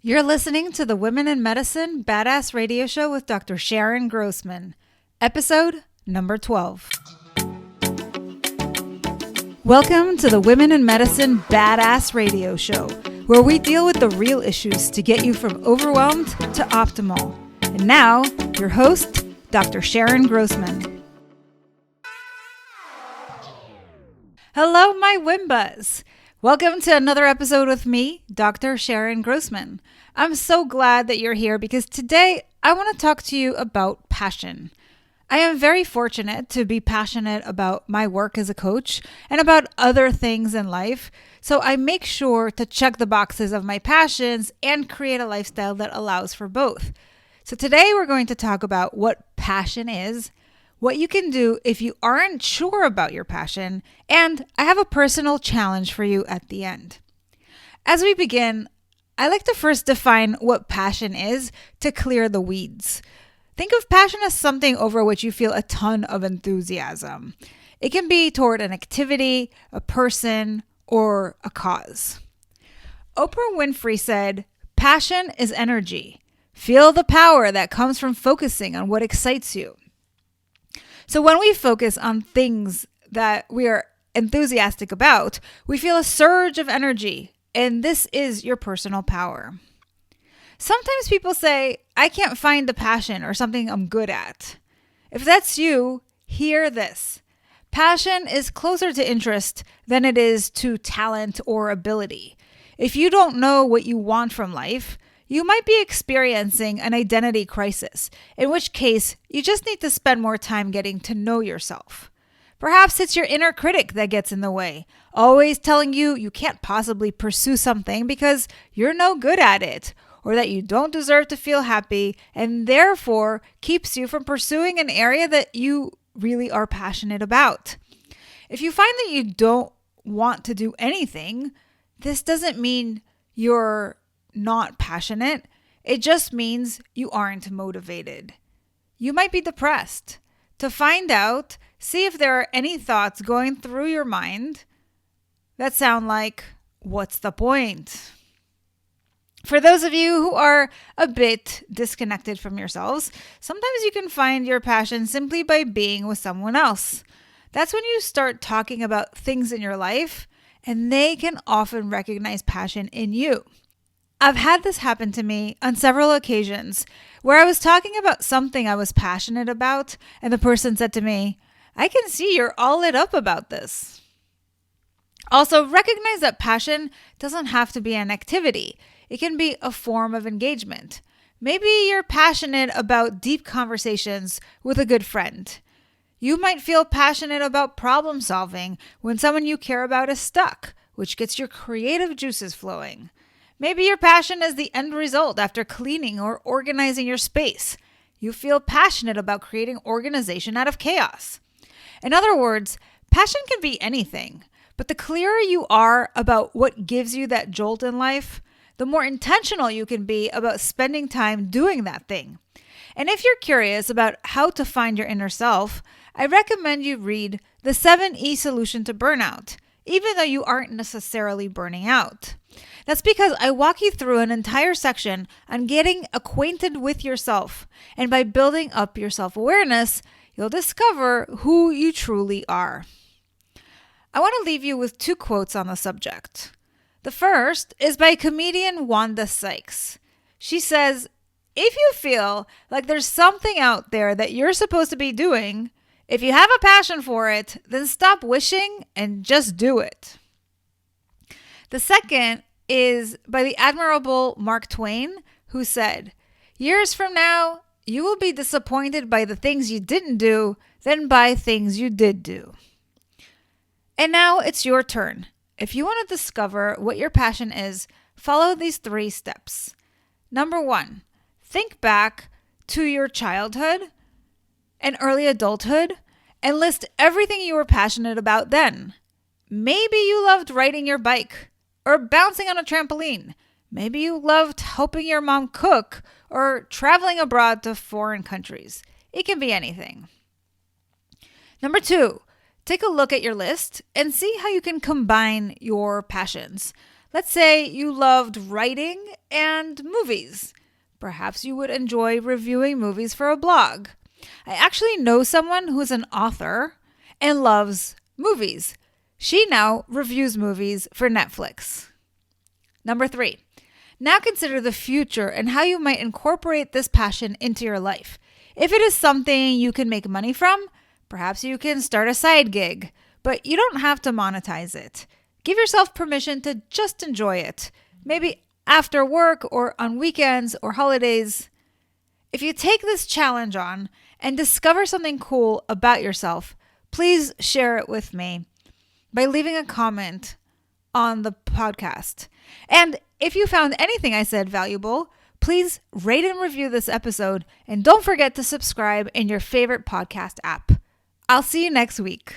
You're listening to the Women in Medicine Badass Radio Show with Dr. Sharon Grossman, episode number 12. Welcome to the Women in Medicine Badass Radio Show, where we deal with the real issues to get you from overwhelmed to optimal. And now, your host, Dr. Sharon Grossman. Hello, my Wimbas. Welcome to another episode with me, Dr. Sharon Grossman. I'm so glad that you're here because today I want to talk to you about passion. I am very fortunate to be passionate about my work as a coach and about other things in life, so I make sure to check the boxes of my passions and create a lifestyle that allows for both. So today we're going to talk about what passion is, what you can do if you aren't sure about your passion, and I have a personal challenge for you at the end. As we begin, I like to first define what passion is to clear the weeds. Think of passion as something over which you feel a ton of enthusiasm. It can be toward an activity, a person, or a cause. Oprah Winfrey said, "Passion is energy. Feel the power that comes from focusing on what excites you." So when we focus on things that we are enthusiastic about, we feel a surge of energy, and this is your personal power. Sometimes people say, "I can't find the passion or something I'm good at." If that's you, hear this. Passion is closer to interest than it is to talent or ability. If you don't know what you want from life, you might be experiencing an identity crisis, in which case you just need to spend more time getting to know yourself. Perhaps it's your inner critic that gets in the way, always telling you you can't possibly pursue something because you're no good at it, or that you don't deserve to feel happy, and therefore keeps you from pursuing an area that you really are passionate about. If you find that you don't want to do anything, this doesn't mean you're not passionate. It just means you aren't motivated. You might be depressed. To find out, see if there are any thoughts going through your mind that sound like, "What's the point?" For those of you who are a bit disconnected from yourselves, sometimes you can find your passion simply by being with someone else. That's when you start talking about things in your life, and they can often recognize passion in you. I've had this happen to me on several occasions where I was talking about something I was passionate about, and the person said to me, "I can see you're all lit up about this." Also, recognize that passion doesn't have to be an activity. It can be a form of engagement. Maybe you're passionate about deep conversations with a good friend. You might feel passionate about problem solving when someone you care about is stuck, which gets your creative juices flowing. Maybe your passion is the end result after cleaning or organizing your space. You feel passionate about creating organization out of chaos. In other words, passion can be anything, but the clearer you are about what gives you that jolt in life, the more intentional you can be about spending time doing that thing. And if you're curious about how to find your inner self, I recommend you read The 7E Solution to Burnout, even though you aren't necessarily burning out. That's because I walk you through an entire section on getting acquainted with yourself, and by building up your self-awareness, you'll discover who you truly are. I want to leave you with 2 quotes on the subject. The first is by comedian Wanda Sykes. She says, "If you feel like there's something out there that you're supposed to be doing, if you have a passion for it, then stop wishing and just do it." The second is by the admirable Mark Twain, who said, "Years from now, you will be disappointed by the things you didn't do than by things you did do." And now it's your turn. If you want to discover what your passion is, follow these 3 steps. Number 1, think back to your childhood and early adulthood and list everything you were passionate about then. Maybe you loved riding your bike or bouncing on a trampoline. Maybe you loved helping your mom cook or traveling abroad to foreign countries. It can be anything. Number 2, take a look at your list and see how you can combine your passions. Let's say you loved writing and movies. Perhaps you would enjoy reviewing movies for a blog. I actually know someone who's an author and loves movies. She now reviews movies for Netflix. Number 3, now consider the future and how you might incorporate this passion into your life. If it is something you can make money from, perhaps you can start a side gig, but you don't have to monetize it. Give yourself permission to just enjoy it. Maybe after work or on weekends or holidays. If you take this challenge on and discover something cool about yourself, please share it with me by leaving a comment on the podcast. And if you found anything I said valuable, please rate and review this episode, and don't forget to subscribe in your favorite podcast app. I'll see you next week.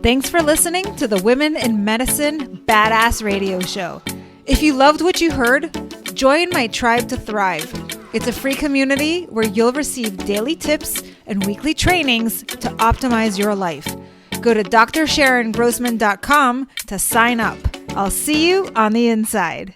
Thanks for listening to the Women in Medicine Badass Radio Show. If you loved what you heard, join my Tribe to Thrive. It's a free community where you'll receive daily tips and weekly trainings to optimize your life. Go to drsharongrossman.com to sign up. I'll see you on the inside.